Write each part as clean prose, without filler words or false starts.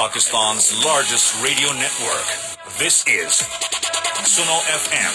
Pakistan's largest radio network. This is Suno FM.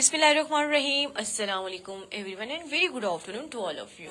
Bismillahirrahmanirrahim. Assalamu alaikum everyone and very good afternoon to all of you.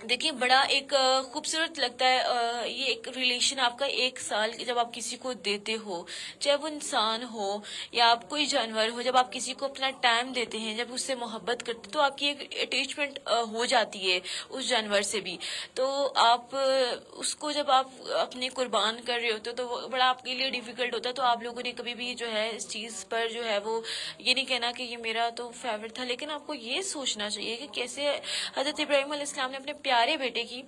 دیکھیے بڑا ایک خوبصورت لگتا ہے یہ ایک ریلیشن آپ کا 1 سال جب آپ کسی کو دیتے ہو، چاہے وہ انسان ہو یا آپ کوئی جانور ہو، جب آپ کسی کو اپنا ٹائم دیتے ہیں، جب اس سے محبت کرتے تو آپ کی ایک اٹیچمنٹ ہو جاتی ہے اس جانور سے بھی. تو آپ اس کو جب آپ اپنے قربان کر رہے ہوتے ہو تو وہ بڑا آپ کے لیے ڈیفیکلٹ ہوتا ہے. تو آپ لوگوں نے کبھی بھی جو ہے اس چیز پر جو ہے وہ یہ نہیں کہنا کہ یہ میرا تو فیوریٹ تھا، لیکن آپ کو یہ سوچنا چاہیے کہ کیسے حضرت ابراہیم علیہ السلام نے اپنے پیارے بیٹے کی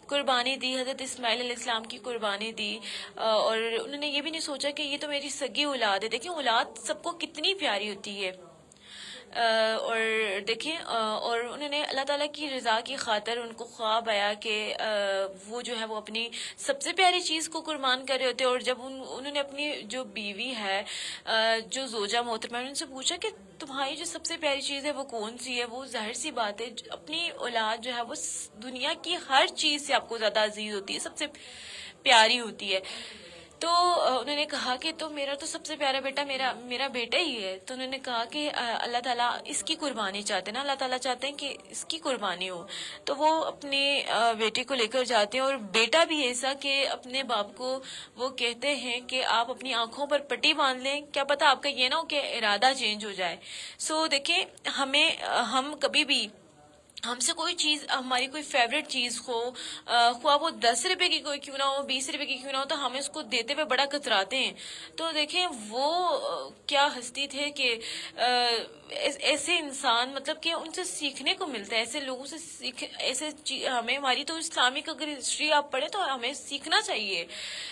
قربانی دی، حضرت اسماعیل علیہ السلام کی قربانی دی، اور انہوں نے یہ بھی نہیں سوچا کہ یہ تو میری سگی اولاد ہے. دیکھیں اولاد سب کو کتنی پیاری ہوتی ہے، اور دیکھیں اور انہوں نے اللہ تعالیٰ کی رضا کی خاطر ان کو خواب آیا کہ وہ جو ہے وہ اپنی سب سے پیاری چیز کو قربان کر رہے ہوتے. اور جب انہوں نے اپنی جو بیوی ہے جو زوجہ محترمہ ان سے پوچھا کہ تمہاری جو سب سے پیاری چیز ہے وہ کون سی ہے، وہ ظاہر سی بات ہے اپنی اولاد جو ہے وہ دنیا کی ہر چیز سے آپ کو زیادہ عزیز ہوتی ہے، سب سے پیاری ہوتی ہے. تو انہوں نے کہا کہ تو میرا تو سب سے پیارا بیٹا میرا بیٹا ہی ہے. تو انہوں نے کہا کہ اللہ تعالیٰ اس کی قربانی چاہتے ہیں نا، اللہ تعالیٰ چاہتے ہیں کہ اس کی قربانی ہو. تو وہ اپنے بیٹے کو لے کر جاتے ہیں، اور بیٹا بھی ایسا کہ اپنے باپ کو وہ کہتے ہیں کہ آپ اپنی آنکھوں پر پٹی باندھ لیں، کیا پتا آپ کا یہ نہ ہو کہ ارادہ چینج ہو جائے. سو دیکھیں ہم کبھی بھی ہم سے کوئی چیز ہماری کوئی فیوریٹ چیز ہو، خواہ وہ 10 روپے کی کوئی کیوں نہ ہو، 20 روپے کی کیوں نہ ہو، تو ہم اس کو دیتے ہوئے بڑا کتراتے ہیں. تو دیکھیں وہ کیا ہستی تھے کہ ایسے انسان مطلب کہ ان سے سیکھنے کو ملتا ہے، ایسے لوگوں سے ہمیں ہماری تو اسلامک اگر ہسٹری آپ پڑھیں تو ہمیں سیکھنا چاہیے.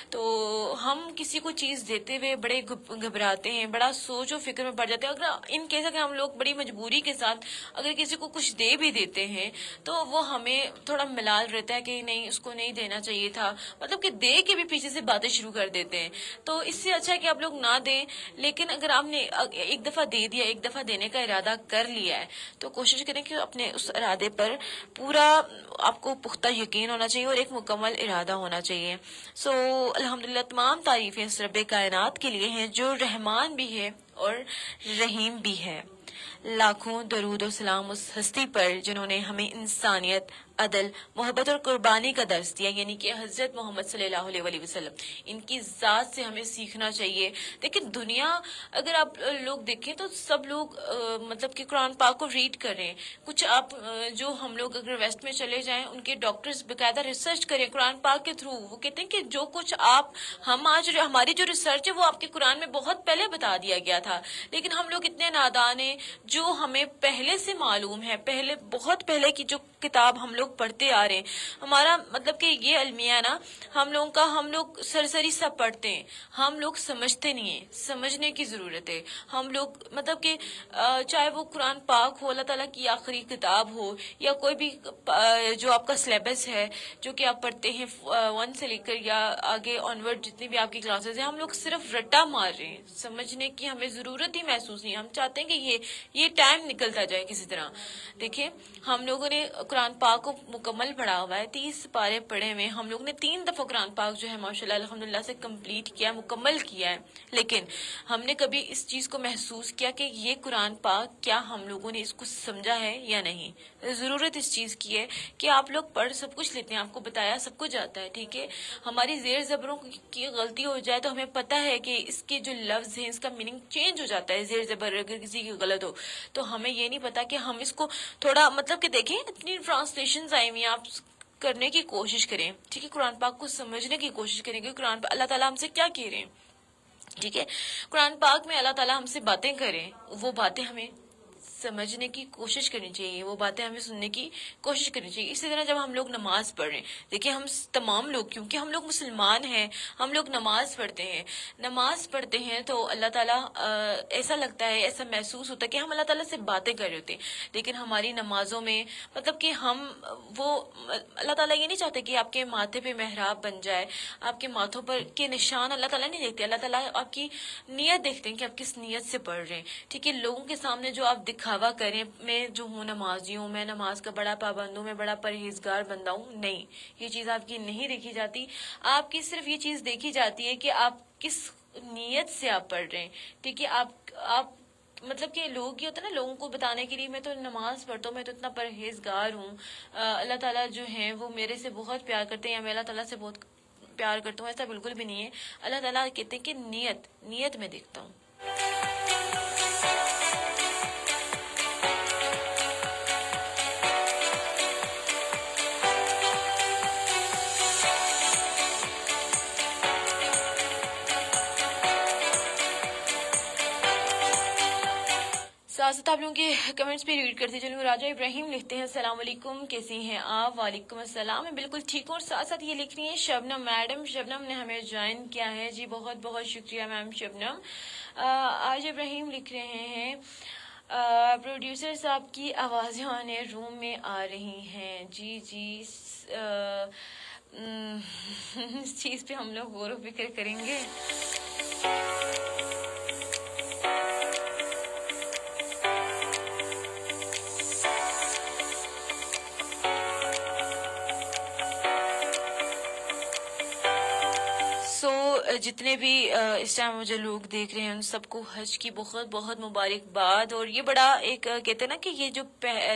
تو ہم کسی کو چیز دیتے ہوئے بڑے گھبراتے ہیں، بڑا سوچ و فکر میں پڑ جاتے ہیں. اگر ان کیس اگر ہم لوگ بڑی مجبوری کے ساتھ اگر کسی کو کچھ دے بھی دیتے ہیں تو وہ ہمیں تھوڑا ملال رہتا ہے کہ نہیں اس کو نہیں دینا چاہیے تھا، مطلب کہ دے کے بھی پیچھے سے باتیں شروع کر دیتے ہیں. تو اس سے اچھا ہے کہ آپ لوگ نہ دیں، لیکن اگر آپ نے ایک دفعہ دے دیا، ایک دفعہ دینے کا ارادہ کر لیا ہے تو کوشش کریں کہ اپنے اس ارادے پر پورا آپ کو پختہ یقین ہونا چاہیے اور ایک مکمل ارادہ ہونا چاہیے. سو الحمدللہ تمام تعریفیں اس رب کائنات کے لیے ہیں جو رحمان بھی ہے اور رحیم بھی ہے. لاکھوں درود و سلام اس ہستی پر جنہوں نے ہمیں انسانیت، عدل، محبت اور قربانی کا درس دیا، یعنی کہ حضرت محمد صلی اللہ علیہ وسلم. ان کی ذات سے ہمیں سیکھنا چاہیے. دیکھیں دنیا اگر آپ لوگ دیکھیں تو سب لوگ مطلب کہ قرآن پاک کو ریڈ کر رہے ہیں. کچھ آپ جو ہم لوگ اگر ویسٹ میں چلے جائیں ان کے ڈاکٹرز باقاعدہ ریسرچ کریں قرآن پاک کے تھرو. وہ کہتے ہیں کہ جو کچھ ہم آج ہماری جو ریسرچ ہے وہ آپ کے قرآن میں بہت پہلے بتا دیا گیا تھا، لیکن ہم لوگ اتنے نادان ہیں جو ہمیں پہلے سے معلوم ہے، بہت پہلے کی جو کتاب ہم لوگ پڑھتے آ رہے ہیں. ہمارا مطلب کہ یہ المیہ نا ہم لوگ سرسری سب پڑھتے ہیں، ہم لوگ سمجھتے نہیں ہیں. سمجھنے کی ضرورت ہے. ہم لوگ مطلب کہ چاہے وہ قرآن پاک ہو، اللہ تعالیٰ کی آخری کتاب ہو، یا کوئی بھی جو آپ کا سلیبس ہے جو کہ آپ پڑھتے ہیں 1 سے لے کر یا آگے آنورڈ جتنی بھی آپ کی کلاسز ہیں، ہم لوگ صرف رٹا مار رہے ہیں. سمجھنے کی ہمیں ضرورت ہی محسوس نہیں. ہم چاہتے ہیں کہ یہ ٹائم نکلتا جائے کسی طرح. دیکھیں ہم لوگوں نے قرآن پاک کو مکمل پڑھا ہوا ہے، 30 پارے پڑھے ہوئے. ہم لوگ نے 3 دفعہ قرآن پاک جو ہے ماشاءاللہ الحمدللہ سے کمپلیٹ کیا، مکمل کیا ہے. لیکن ہم نے کبھی اس چیز کو محسوس کیا کہ یہ قرآن پاک کیا ہم لوگوں نے اس کو سمجھا ہے یا نہیں؟ ضرورت اس چیز کی ہے کہ آپ لوگ پڑھ سب کچھ لیتے ہیں، آپ کو بتایا سب کچھ جاتا ہے، ٹھیک ہے. ہماری زیر زبروں کی غلطی ہو جائے تو ہمیں پتہ ہے کہ اس کے جو لفظ ہیں اس کا میننگ چینج ہو جاتا ہے. زیر زبر اگر کسی کی غلط ہو تو ہمیں یہ نہیں پتا کہ ہم اس کو تھوڑا مطلب کہ دیکھیں اتنی ٹرانسلیشنز آئی ہوئی ہیں، آپ کرنے کی کوشش کریں، ٹھیک ہے. قرآن پاک کو سمجھنے کی کوشش کریں کہ قرآن پاک اللہ تعالیٰ ہم سے کیا کہہ رہے ہیں، ٹھیک ہے. قرآن پاک میں اللہ تعالیٰ ہم سے باتیں کریں، وہ باتیں ہمیں سمجھنے کی کوشش کرنی چاہیے، وہ باتیں ہمیں سننے کی کوشش کرنی چاہیے. اسی طرح جب ہم لوگ نماز پڑھ رہے ہیں، دیکھیں ہم تمام لوگ کیونکہ ہم لوگ مسلمان ہیں، ہم لوگ نماز پڑھتے ہیں تو اللہ تعالیٰ ایسا لگتا ہے، ایسا محسوس ہوتا ہے کہ ہم اللہ تعالیٰ سے باتیں کر رہے ہوتے ہیں. لیکن ہماری نمازوں میں مطلب کہ اللہ تعالیٰ یہ نہیں چاہتے کہ آپ کے ماتھے پہ محراب بن جائے، آپ کے ماتھوں پر کے نشان اللہ تعالیٰ نہیں دیکھتے. اللہ تعالیٰ آپ کی نیت دیکھتے ہیں کہ آپ کس نیت سے پڑھ رہے ہیں، ٹھیک ہے. لوگوں کے سامنے جو آپ دکھاوا کریں میں جو ہوں نمازی ہوں، میں نماز کا بڑا پابند ہوں، میں بڑا پرہیزگار بندہ ہوں، نہیں، یہ چیز آپ کی نہیں دیکھی جاتی. آپ کی صرف یہ چیز دیکھی جاتی ہے کہ آپ کس نیت سے آپ پڑھ رہے ہیں، ٹھیک ہے. آپ مطلب کہ لوگ یہ ہوتا ہے نا، لوگوں کو بتانے کے لیے میں تو نماز پڑھتا ہوں، میں تو اتنا پرہیزگار ہوں، اللہ تعالیٰ جو ہیں وہ میرے سے بہت پیار کرتے ہیں، یا میں اللہ تعالیٰ سے بہت پیار کرتا ہوں، ایسا بالکل بھی نہیں ہے. اللہ تعالیٰ کہتے ہیں کہ نیت میں دیکھتا ہوں. ساتھ آپ لوگوں کے کمنٹس پہ ریڈ کرتے چلوں. راجہ ابراہیم لکھتے ہیں السلام علیکم، کیسی ہیں آپ؟ وعلیکم السلام، میں بالکل ٹھیک ہوں. اور ساتھ ساتھ یہ لکھ رہی ہیں شبنم میڈم، شبنم نے ہمیں جوائن کیا ہے، جی بہت بہت شکریہ میم شبنم. آج ابراہیم لکھ رہے ہیں پروڈیوسر صاحب کی آوازیں آنے روم میں آ رہی ہیں. جی اس چیز پہ ہم لوگ غور و فکر کریں گے. جتنے بھی اس ٹائم مجھے لوگ دیکھ رہے ہیں ان سب کو حج کی بہت بہت مبارکباد. اور یہ بڑا ایک کہتے ہیں نا کہ یہ جو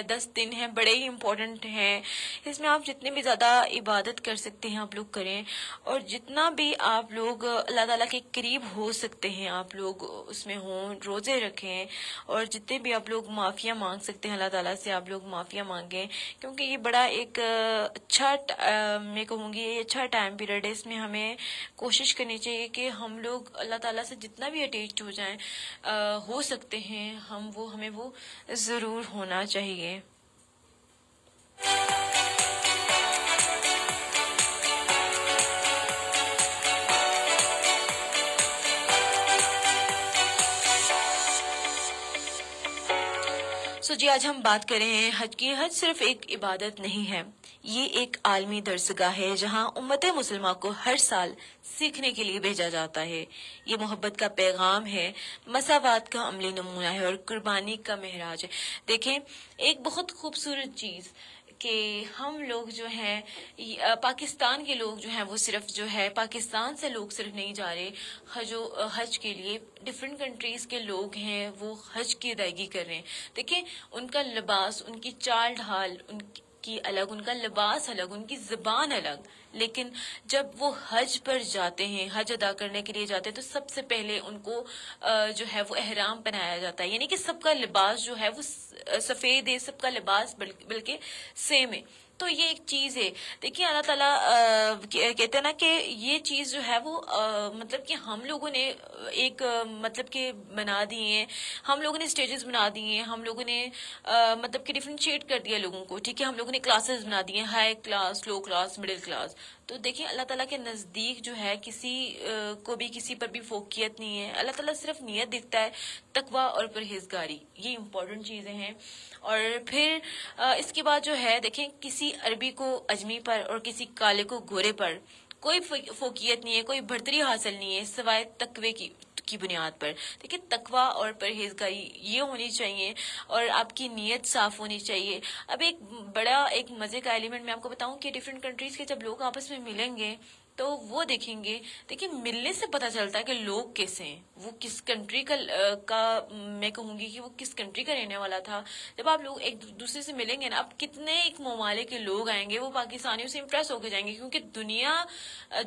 10 دن ہیں بڑے ہی امپورٹنٹ ہیں. اس میں آپ جتنے بھی زیادہ عبادت کر سکتے ہیں آپ لوگ کریں، اور جتنا بھی آپ لوگ اللہ تعالیٰ کے قریب ہو سکتے ہیں آپ لوگ اس میں ہوں، روزے رکھیں، اور جتنے بھی آپ لوگ معافیاں مانگ سکتے ہیں اللہ تعالیٰ سے آپ لوگ معافیاں مانگیں. کیونکہ یہ بڑا ایک اچھا میں کہوں گی یہ اچھا ٹائم پیریڈ ہے. اس میں ہمیں کوشش کرنی چاہیے کہ ہم لوگ اللہ تعالیٰ سے جتنا بھی اٹیچ ہو جائیں ہو سکتے ہیں ہمیں وہ ضرور ہونا چاہیے. جی آج ہم بات کر رہے ہیں حج کی. حج صرف ایک عبادت نہیں ہے، یہ ایک عالمی درسگاہ ہے جہاں امت مسلمہ کو ہر سال سیکھنے کے لیے بھیجا جاتا ہے. یہ محبت کا پیغام ہے، مساوات کا عملی نمونہ ہے اور قربانی کا معراج ہے. دیکھیں ایک بہت خوبصورت چیز کہ ہم لوگ جو ہیں پاکستان کے لوگ جو ہیں وہ صرف جو ہے پاکستان سے لوگ صرف نہیں جا رہے حج کے لیے، ڈفرینٹ کنٹریز کے لوگ ہیں وہ حج کی ادائیگی کر رہے ہیں. دیکھیں ان کا لباس، ان کی چال ڈھال ان کی الگ، ان کا لباس الگ، ان کی زبان الگ، لیکن جب وہ حج پر جاتے ہیں، حج ادا کرنے کے لیے جاتے ہیں تو سب سے پہلے ان کو جو ہے وہ احرام پہنایا جاتا ہے. یعنی کہ سب کا لباس جو ہے وہ سفید ہے، سب کا لباس بلکہ سیم ہے. تو یہ ایک چیز ہے. دیکھیے اللہ تعالیٰ کہتے ہیں نا کہ یہ چیز جو ہے وہ مطلب کہ ہم لوگوں نے ایک مطلب کہ بنا دی ہیں، ہم لوگوں نے اسٹیجز بنا دی ہیں، ہم لوگوں نے مطلب کہ ڈفرینشیٹ کر دیا لوگوں کو. ٹھیک ہے، ہم لوگوں نے کلاسز بنا دی ہیں، ہائی کلاس، لو کلاس، مڈل کلاس. تو دیکھیں اللہ تعالیٰ کے نزدیک جو ہے کسی کو بھی کسی پر بھی فوقیت نہیں ہے. اللہ تعالیٰ صرف نیت دیکھتا ہے، تقویٰ اور پرہیزگاری، یہ امپورٹنٹ چیزیں ہیں. اور پھر اس کے بعد جو ہے دیکھیں کسی عربی کو اجمی پر اور کسی کالے کو گورے پر کوئی فوقیت نہیں ہے، کوئی برتری حاصل نہیں ہے سوائے تقوی کی بنیاد پر. دیکھیں تقویٰ اور پرہیزگاری یہ ہونی چاہیے اور آپ کی نیت صاف ہونی چاہیے. اب ایک مزے کا ایلیمنٹ میں آپ کو بتاؤں کہ ڈفرینٹ کنٹریز کے جب لوگ آپس میں ملیں گے تو وہ دیکھیں گے، دیکھیں ملنے سے پتہ چلتا ہے کہ لوگ کیسے ہیں، وہ کس کنٹری کا میں کہوں گی کہ وہ کس کنٹری کا رہنے والا تھا. جب آپ لوگ ایک دوسرے سے ملیں گے نا، اب کتنے ایک ممالک کے لوگ آئیں گے وہ پاکستانیوں سے امپریس ہو کے جائیں گے، کیونکہ دنیا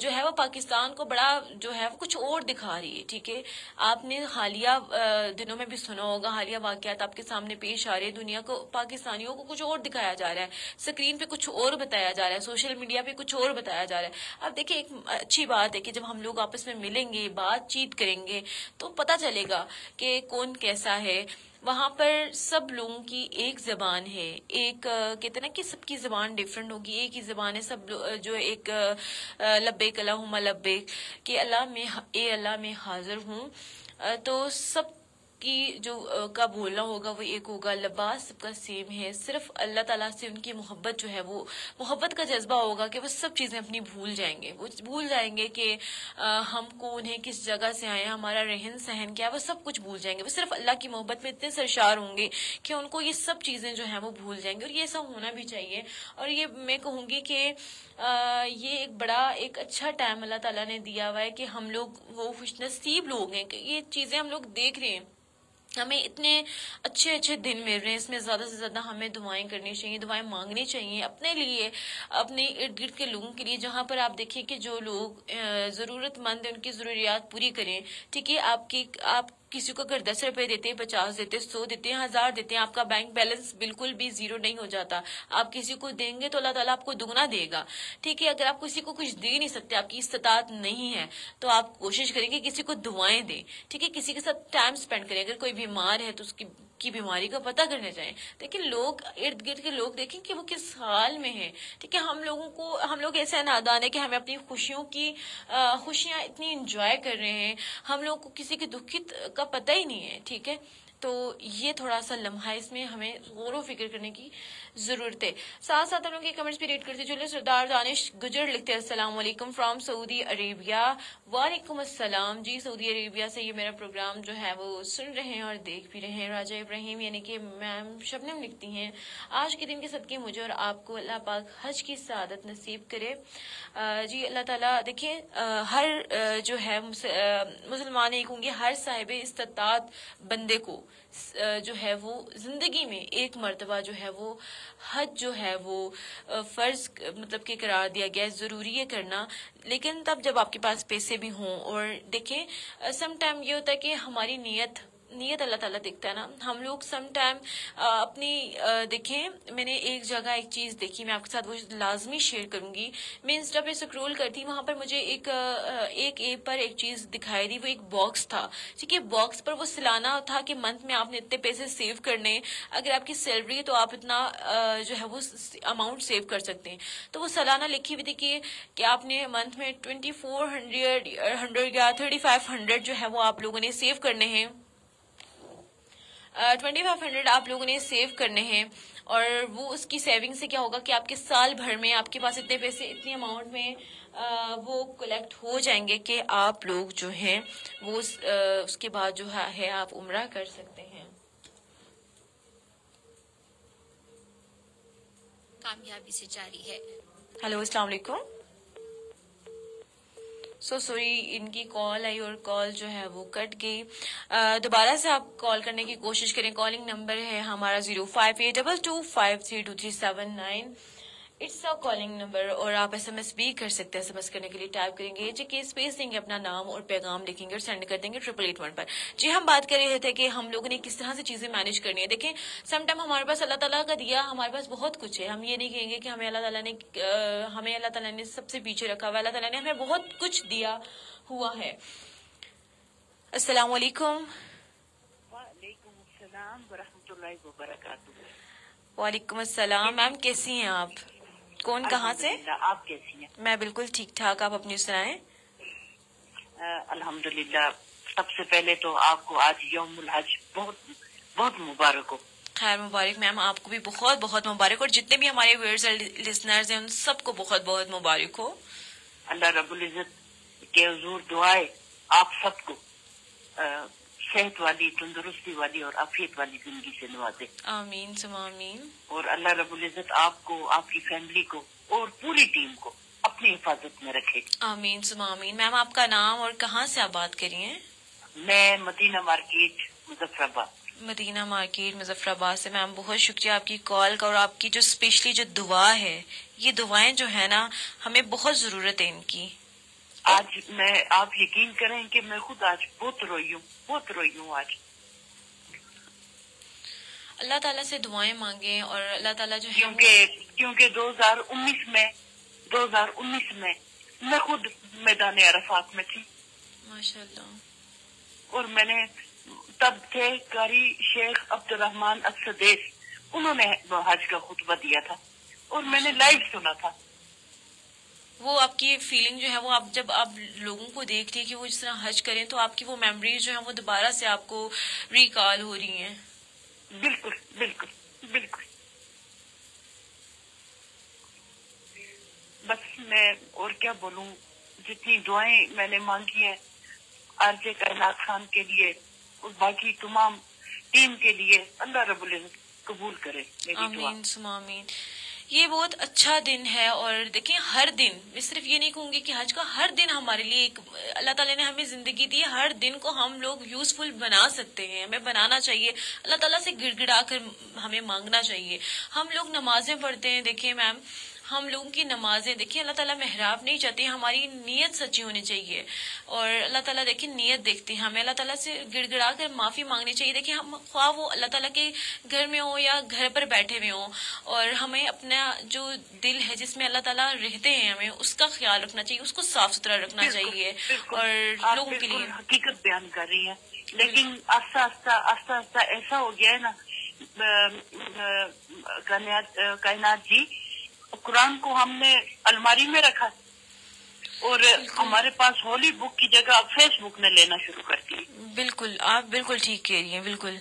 جو ہے وہ پاکستان کو بڑا جو ہے وہ کچھ اور دکھا رہی ہے. ٹھیک ہے، آپ نے حالیہ دنوں میں بھی سنا ہوگا، حالیہ واقعات آپ کے سامنے پیش آ رہے ہیں. دنیا کو، پاکستانیوں کو کچھ اور دکھایا جا رہا ہے، اسکرین پہ کچھ اور بتایا جا رہا ہے، سوشل میڈیا پہ کچھ اور بتایا جا رہا ہے. اب دیکھیں ایک اچھی بات ہے کہ جب ہم لوگ آپس میں ملیں گے، بات چیت کریں گے تو پتہ چلے گا کہ کون کیسا ہے. وہاں پر سب لوگوں کی ایک زبان ہے، ایک کہتے ہیں نا کہ سب کی زبان ڈیفرنٹ ہوگی، ایک ہی زبان ہے. سب جو ایک لبیک اللہم لبیک کہ اللہ میں حاضر ہوں، تو سب کی جو کا بولنا ہوگا وہ ایک ہوگا. لباس سب کا سیم ہے، صرف اللہ تعالیٰ سے ان کی محبت جو ہے وہ محبت کا جذبہ ہوگا کہ وہ سب چیزیں اپنی بھول جائیں گے. وہ بھول جائیں گے کہ ہم کون ہیں، کس جگہ سے آئے ہیں، ہمارا رہن سہن کیا ہے، وہ سب کچھ بھول جائیں گے. وہ صرف اللہ کی محبت میں اتنے سرشار ہوں گے کہ ان کو یہ سب چیزیں جو ہیں وہ بھول جائیں گے. اور یہ ایسا ہونا بھی چاہیے. اور یہ میں کہوں گی کہ یہ ایک اچھا ٹائم اللہ تعالیٰ نے دیا ہوا ہے کہ ہم لوگ وہ خوش نصیب لوگ ہیں کہ یہ چیزیں ہم لوگ دیکھ رہے ہیں ہمیں اتنے اچھے اچھے دن مل رہے ہیں، اس میں زیادہ سے زیادہ ہمیں دعائیں کرنی چاہیے، دعائیں مانگنی چاہیے اپنے لیے، اپنے ارد گرد کے لوگوں کے لیے، جہاں پر آپ دیکھیں کہ جو لوگ ضرورت مند ہیں ان کی ضروریات پوری کریں. ٹھیک ہے، آپ کسی کو اگر 10 روپے دیتے ہیں، 50 دیتے ہیں، 100 دیتے ہیں، 1000 دیتے ہیں، آپ کا بینک بیلنس بالکل بھی زیرو نہیں ہو جاتا. آپ کسی کو دیں گے تو اللہ تعالیٰ آپ کو دگنا دے گا. ٹھیک ہے، اگر آپ کسی کو کچھ دے نہیں سکتے، آپ کی استطاعت نہیں ہے، تو آپ کوشش کریں کہ کسی کو دعائیں دیں. ٹھیک ہے، کسی کے ساتھ ٹائم سپینڈ کریں. اگر کوئی بیمار ہے تو اس کی بیماری کا پتہ کرنے جائیں. لیکن لوگ ارد گرد کے لوگ دیکھیں کہ وہ کس حال میں ہیں. ٹھیک ہے، ہم لوگ ایسے نادان ہیں کہ ہمیں اپنی خوشیاں اتنی انجوائے کر رہے ہیں، ہم لوگ کو کسی کے دکھ کا پتہ ہی نہیں ہے. ٹھیک ہے، تو یہ تھوڑا سا لمحہ اس میں ہمیں غور و فکر کرنے کی ضرورت ہے. ساتھ ساتھ ہم لوگ کے کمنٹس بھی ریڈ کرتے چلے. سردار دانش گجر لکھتے ہیں السلام علیکم فرام سعودی عربیہ. وعلیکم السلام جی، سعودی عربیہ سے یہ میرا پروگرام جو ہے وہ سن رہے ہیں اور دیکھ بھی رہے ہیں. راجہ ابراہیم یعنی کہ میم شبنم لکھتی ہیں آج کے دن کے صدقے مجھے اور آپ کو اللہ پاک حج کی سعادت نصیب کرے. جی اللہ تعالیٰ دیکھیں ہر جو ہے مسلمان ایک ہوں گے، ہر صاحب استطاعت بندے کو جو ہے وہ زندگی میں ایک مرتبہ جو ہے وہ حج جو ہے وہ فرض مطلب کہ قرار دیا گیا ہے، ضروری ہے کرنا. لیکن تب جب آپ کے پاس پیسے بھی ہوں. اور دیکھیں سم ٹائم یہ ہوتا ہے کہ ہماری نیت اللہ تعالیٰ دیکھتا ہے نا. ہم لوگ سم ٹائم اپنی دیکھیں، میں نے ایک جگہ ایک چیز دیکھی، میں آپ کے ساتھ وہ لازمی شیئر کروں گی. میں انسٹا پہ سکرول کرتی، وہاں پر مجھے ایک ایپ پر ایک چیز دکھائی دی. وہ ایک باکس تھا. ٹھیک ہے، باکس پر وہ سالانہ تھا کہ منتھ میں آپ نے اتنے پیسے سیو کرنے، اگر آپ کی سیلری ہے تو آپ اتنا جو ہے وہ اماؤنٹ سیو کر سکتے ہیں. تو وہ سالانہ لکھی ہوئی تھی کہ آپ نے منتھ میں 2400 یا 3500 جو ہے وہ آپ لوگوں نے سیو کرنے ہیں. 2500 آپ لوگوں نے سیو کرنے ہیں. اور وہ اس کی سیونگ سے کیا ہوگا کہ آپ کے سال بھر میں آپ کے پاس اتنے پیسے اتنی اماؤنٹ میں وہ کلیکٹ ہو جائیں گے کہ آپ لوگ جو ہیں وہ اس کے بعد جو ہے آپ عمرہ کر سکتے ہیں. کامیابی سے جاری ہے. ہیلو، السلام علیکم. سوری، ان کی کال آئی اور کال جو ہے وہ کٹ گئی. دوبارہ سے آپ کال کرنے کی کوشش کریں. کالنگ نمبر ہے ہمارا 0582253379. It's a calling number. اور آپ ایس ایم ایس بھی کر سکتے ہیں. ایس ایم ایس کرنے کے لیے ٹائپ کریں گے جی کہ اسپیس دیں گے، اپنا نام اور پیغام لکھیں گے اور سینڈ کر دیں گے 8881 پر. جی ہم بات کر رہے تھے کہ ہم لوگوں نے کس طرح سے چیزیں مینج کرنی ہے. دیکھیں سم ٹائم ہمارے پاس اللہ تعالیٰ کا دیا، ہمارے پاس بہت کچھ ہے. ہم یہ نہیں کہیں گے کہ ہمیں اللہ تعالیٰ نے سب سے پیچھے رکھا ہوا. اللہ تعالیٰ نے ہمیں بہت کچھ دیا ہوا ہے. السلام علیکم. وعلیکم السلام ورحمۃ اللہ وبرکاتہ. وعلیکم السلام. میم کیسی ہیں آپ؟ کون کہاں سے؟ آپ کیسی ہیں؟ میں بالکل ٹھیک ٹھاک. آپ اپنی سنائیں. الحمدللہ. سب سے پہلے تو آپ کو آج یوم الحج بہت بہت مبارک ہو. خیر مبارک میم، آپ کو بھی بہت بہت مبارک، اور جتنے بھی ہمارے ویئرز اور لسنرز ہیں ان سب کو بہت بہت مبارک ہو. اللہ رب العزت کے حضور دعائے آپ سب کو صحت والی، تندرستی والی اور عافیت والی زندگی سے نوازے. آمین ثم آمین. اور اللہ رب العزت آپ کو، آپ کی فیملی کو اور پوری ٹیم کو اپنی حفاظت میں رکھے. آمین ثم آمین. میم آپ کا نام اور کہاں سے آپ بات کر رہی ہیں؟ میں مدینہ مارکیٹ مظفر آباد. مدینہ مارکیٹ مظفر آباد سے. میم بہت شکریہ آپ کی کال کا، اور آپ کی جو اسپیشلی جو دعا ہے، یہ دعائیں جو ہے نا ہمیں بہت ضرورت ہے ان کی. آج آپ یقین کریں کہ میں خود آج بہت روئی ہوں آج. اللہ تعالیٰ سے دعائیں مانگیں اور اللہ تعالیٰ جو ہے کیونکہ 2019 میں میں خود میدان عرفات میں تھی. ماشاء اللہ. اور میں نے تب تھے قاری شیخ عبد الرحمان السدیس، انہوں نے حج کا خطبہ دیا تھا اور میں نے لائیو سنا تھا. وہ آپ کی فیلنگ جو ہے وہ آپ جب آپ لوگوں کو دیکھتے ہیں کہ وہ جس طرح حج کریں تو آپ کی وہ میموریز جو ہیں وہ دوبارہ سے آپ کو ریکال ہو رہی ہیں. بالکل بالکل بالکل. بس میں اور کیا بولوں، جتنی دعائیں میں نے مانگی ہیں آر جے کائنات خان کے لیے اور باقی تمام ٹیم کے لیے، اللہ رب العزت قبول کرے میری دعا. آمین ثم آمین. یہ بہت اچھا دن ہے، اور دیکھیں ہر دن، میں صرف یہ نہیں کہوں گی کہ حج کا ہر دن ہمارے لیے ایک اللہ تعالیٰ نے ہمیں زندگی دی ہے، ہر دن کو ہم لوگ یوزفل بنا سکتے ہیں، ہمیں بنانا چاہیے، اللہ تعالیٰ سے گڑ گڑا کر ہمیں مانگنا چاہیے. ہم لوگ نمازیں پڑھتے ہیں، دیکھیں میم ہم لوگوں کی نمازیں دیکھیں اللہ تعالیٰ محراب نہیں چاہتے، ہماری نیت سچی ہونی چاہیے، اور اللہ تعالیٰ دیکھیں نیت دیکھتے ہیں، ہمیں اللہ تعالیٰ سے گڑ گڑا کر معافی مانگنی چاہیے. دیکھیں ہم خواہ وہ اللہ تعالیٰ کے گھر میں ہوں یا گھر پر بیٹھے ہوئے ہوں، اور ہمیں اپنا جو دل ہے جس میں اللہ تعالیٰ رہتے ہیں ہمیں اس کا خیال رکھنا چاہیے، اس کو صاف ستھرا رکھنا چاہیے. اور آپ لوگوں کے لیے بالکل حقیقت بیان کر رہی ہیں، لیکن آہستہ آہستہ ایسا ہو گیا ہے نا کائنات جی، قرآن کو ہم نے الماری میں رکھا اور ہمارے پاس ہولی بک کی جگہ اب فیس بک نے لینا شروع کر دی. بالکل آپ بالکل ٹھیک کہہ رہی ہیں. بالکل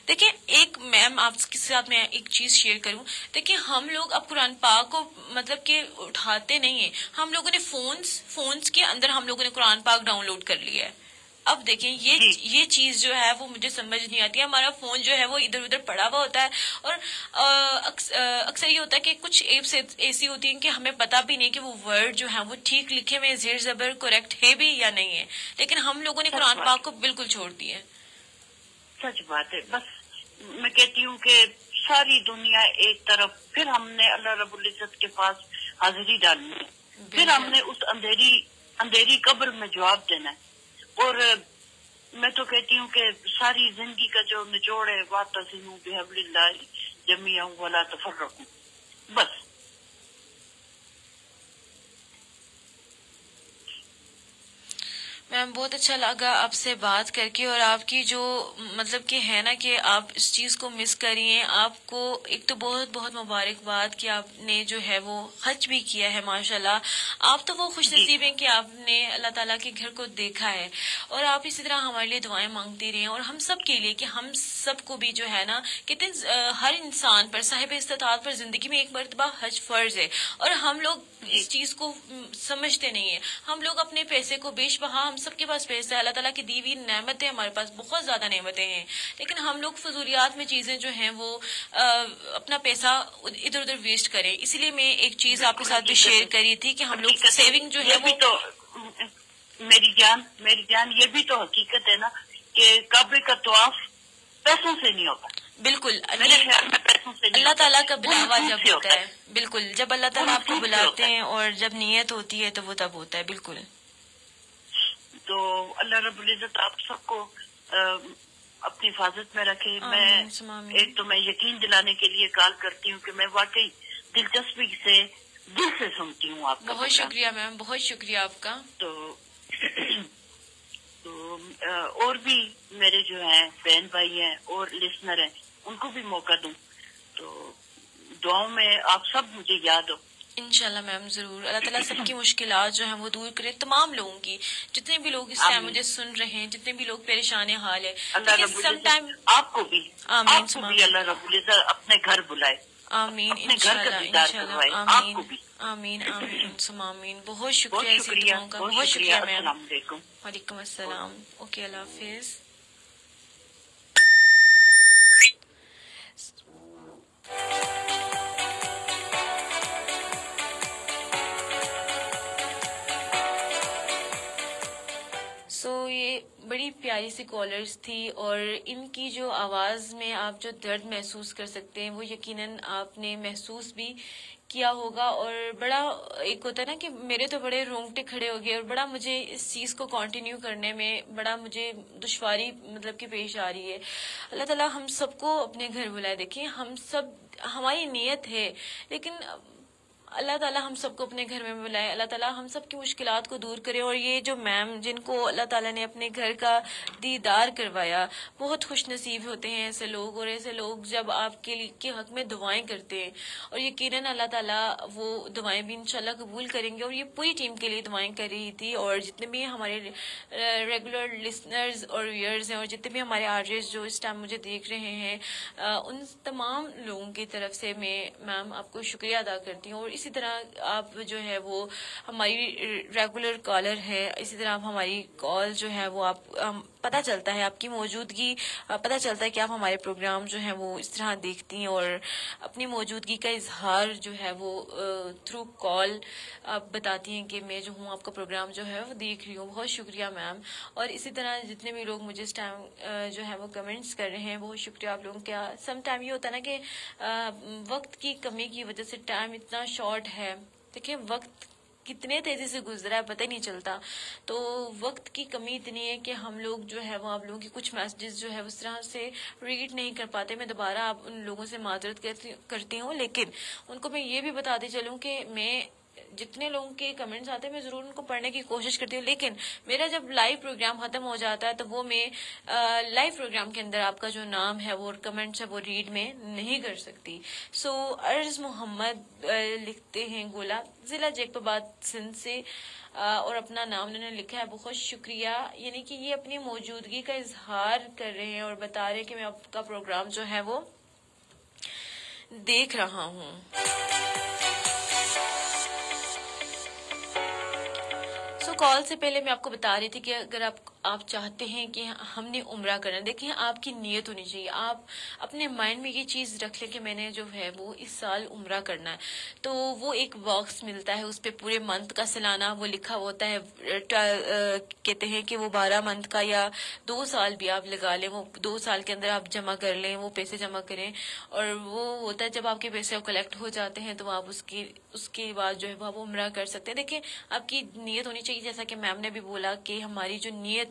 دیکھیں ایک میم آپ کے ساتھ میں ایک چیز شیئر کروں. دیکھیں ہم لوگ اب قرآن پاک کو مطلب کہ اٹھاتے نہیں ہیں، ہم لوگوں نے فونز کے اندر ہم لوگوں نے قرآن پاک ڈاؤن لوڈ کر لیا ہے. اب دیکھیں یہ چیز جو ہے وہ مجھے سمجھ نہیں آتی ہے. ہمارا فون جو ہے وہ ادھر ادھر پڑا ہوا ہوتا ہے، اور اکثر یہ ہوتا ہے کہ کچھ ایپس ایسی ہوتی ہیں کہ ہمیں پتہ بھی نہیں کہ وہ ورڈ جو ہے وہ ٹھیک لکھے ہوئے زیر زبر کریکٹ ہے بھی یا نہیں ہے، لیکن ہم لوگوں نے قرآن پاک کو بالکل چھوڑ دیا ہے. سچ بات ہے. بس میں کہتی ہوں کہ ساری دنیا ایک طرف، پھر ہم نے اللہ رب العزت کے پاس حاضری ڈالنی ہے، پھر ہم نے اس اندھیری قبر میں جواب دینا ہے. اور میں تو کہتی ہوں کہ ساری زندگی کا جو نچوڑ ہے واعتصموا بحبل اللہ جمیعا ولا تفرقوا، بس. میم بہت اچھا لگا آپ سے بات کر کے، اور آپ کی جو مطلب کہ ہے نا کہ آپ اس چیز کو مس کریے. آپ کو ایک تو بہت بہت مبارکباد کہ آپ نے جو ہے وہ حج بھی کیا ہے ماشاءاللہ. آپ تو وہ خوش نصیب ہیں کہ آپ نے اللہ تعالیٰ کے گھر کو دیکھا ہے، اور آپ اسی طرح ہمارے لیے دعائیں مانگتے رہیں، اور ہم سب کے لیے کہ ہم سب کو بھی جو ہے نا کہتے ہیں ہر انسان پر صاحب استطاعت پر زندگی میں ایک مرتبہ حج فرض ہے، اور ہم لوگ اس چیز کو سمجھتے نہیں ہیں. ہم لوگ اپنے پیسے کو بیش بہا، ہم سب کے پاس پیسہ ہے، اللہ تعالیٰ کی دی ہوئی نعمتیں ہمارے پاس بہت زیادہ نعمتیں ہیں، لیکن ہم لوگ فضولیات میں چیزیں جو ہیں وہ اپنا پیسہ ادھر ادھر ویسٹ کریں. اسی لیے میں ایک چیز آپ کے ساتھ بھی شیئر کری تھی کہ ہم لوگ سیونگ جو ہے وہ میری جان یہ بھی تو حقیقت ہے نا کہ کعبے کا طواف پیسوں سے نہیں ہوتا. بالکل میرے خیال میں پیسوں سے نہیں اللہ ہوتا. تعالیٰ کا بلاوا وہ جب سے ہوتا ہے، بالکل جب اللہ تعالیٰ آپ کو بلاتے ہیں اور جب نیت ہوتی ہے تو وہ تب ہوتا ہے. بالکل. تو اللہ رب العزت آپ سب کو اپنی حفاظت میں رکھے. آمین. ایک تو میں یقین دلانے کے لیے کال کرتی ہوں کہ میں واقعی دلچسپی سے دل سے سنتی ہوں آپ کا. بہت شکریہ میم، بہت شکریہ آپ کا. تو اور بھی میرے جو ہیں بہن بھائی ہیں اور لسنر ہیں ان کو بھی موقع دوں، تو دعاؤں میں آپ سب مجھے یاد ہو. انشاءاللہ میم ضرور. اللہ تعالیٰ سب کی مشکلات جو ہیں وہ دور کرے، تمام لوگوں کی، جتنے بھی لوگ اس ٹائم مجھے سن رہے ہیں، جتنے بھی لوگ پریشان حال ہے. اللہ رب العزت آپ کو بھی اللہ رب العزت اپنے گھر بلائے. آمین. اپنے گھر کا دیدار کروائے آپ کو بھی. آمین آمین ثم آمین. بہت شکریہ. بہت شکریہ. بہت شکریہ میم. السلام علیکم. وعلیکم السلام. اوکے اللہ حافظ. یہ بڑی پیاری سی کالرز تھی، اور ان کی جو آواز میں آپ جو درد محسوس کر سکتے ہیں وہ یقیناً آپ نے محسوس بھی کیا ہوگا. اور بڑا ایک ہوتا ہے نا کہ میرے تو بڑے رونگٹے کھڑے ہو گئے، اور بڑا مجھے اس چیز کو کنٹینیو کرنے میں بڑا مجھے دشواری مطلب کہ پیش آ رہی ہے. اللہ تعالیٰ ہم سب کو اپنے گھر بلائے. دیکھیں ہم سب، ہماری نیت ہے، لیکن اللہ تعالیٰ ہم سب کو اپنے گھر میں بلائے. اللہ تعالیٰ ہم سب کی مشکلات کو دور کرے. اور یہ جو میم جن کو اللہ تعالیٰ نے اپنے گھر کا دیدار کروایا، بہت خوش نصیب ہوتے ہیں ایسے لوگ. اور ایسے لوگ جب آپ کے حق میں دعائیں کرتے ہیں، اور یقیناً اللہ تعالیٰ وہ دعائیں بھی انشاءاللہ قبول کریں گے. اور یہ پوری ٹیم کے لیے دعائیں کر رہی تھی، اور جتنے بھی ہمارے ریگولر لسنرز اور ویئرز ہیں، اور جتنے بھی ہمارے آرٹسٹ جو اس ٹائم مجھے دیکھ رہے ہیں، ان تمام لوگوں کی طرف سے میں میم آپ کو شکریہ ادا کرتی ہوں. اور اسی طرح آپ جو ہے وہ ہماری ریگولر کالر ہے، اسی طرح آپ ہماری کال جو ہے وہ آپ پتہ چلتا ہے آپ کی موجودگی، پتہ چلتا ہے کہ آپ ہمارے پروگرام جو ہیں وہ اس طرح دیکھتی ہیں اور اپنی موجودگی کا اظہار جو ہے وہ تھرو کال آپ بتاتی ہیں کہ میں جو ہوں آپ کا پروگرام جو ہے وہ دیکھ رہی ہوں. بہت شکریہ میم. اور اسی طرح جتنے بھی لوگ مجھے اس ٹائم جو ہے وہ کمنٹس کر رہے ہیں بہت شکریہ آپ لوگوں کا. سم ٹائم یہ ہوتا ہے نا کہ وقت کی کمی کی وجہ سے ٹائم اتنا شارٹ ہے. دیکھیں وقت کتنے تیزی سے گزرا ہے پتہ ہی نہیں چلتا. تو وقت کی کمی اتنی ہے کہ ہم لوگ جو ہے وہ آپ لوگوں کی کچھ میسیجز جو ہے اس طرح سے ریڈ نہیں کر پاتے. میں دوبارہ آپ ان لوگوں سے معذرت کرتی ہوں، لیکن ان کو میں یہ بھی بتاتی چلوں کہ میں جتنے لوگوں کے کمنٹس آتے ہیں میں ضرور ان کو پڑھنے کی کوشش کرتی ہوں، لیکن میرا جب لائیو پروگرام ختم ہو جاتا ہے تو وہ میں لائیو پروگرام کے اندر آپ کا جو نام ہے وہ کمنٹس ہے وہ ریڈ میں نہیں کر سکتی. سو عرض محمد لکھتے ہیں گولا ضلع جیک آباد سندھ سے، اور اپنا نام انہوں نے لکھا ہے. بہت شکریہ. یعنی کہ یہ اپنی موجودگی کا اظہار کر رہے ہیں اور بتا رہے ہیں کہ میں آپ کا پروگرام جو ہے وہ دیکھ رہا ہوں. کال سے پہلے میں آپ کو بتا رہی تھی کہ اگر آپ چاہتے ہیں کہ ہم نے عمرہ کرنا، دیکھیں آپ کی نیت ہونی چاہیے. آپ اپنے مائنڈ میں یہ چیز رکھ لیں کہ میں نے جو ہے وہ اس سال عمرہ کرنا ہے. تو وہ ایک باکس ملتا ہے، اس پہ پورے منتھ کا سالانہ وہ لکھا ہوتا ہے. کہتے ہیں کہ وہ 12 منتھ کا یا 2 سال بھی آپ لگا لیں، وہ 2 سال کے اندر آپ جمع کر لیں، وہ پیسے جمع کریں. اور وہ ہوتا ہے جب آپ کے پیسے کلیکٹ ہو جاتے ہیں تو آپ اس کے بعد جو ہے وہ آپ عمرہ کر سکتے ہیں. دیکھیں آپ کی نیت ہونی چاہیے، جیسا کہ میم نے بھی بولا کہ ہماری جو نیت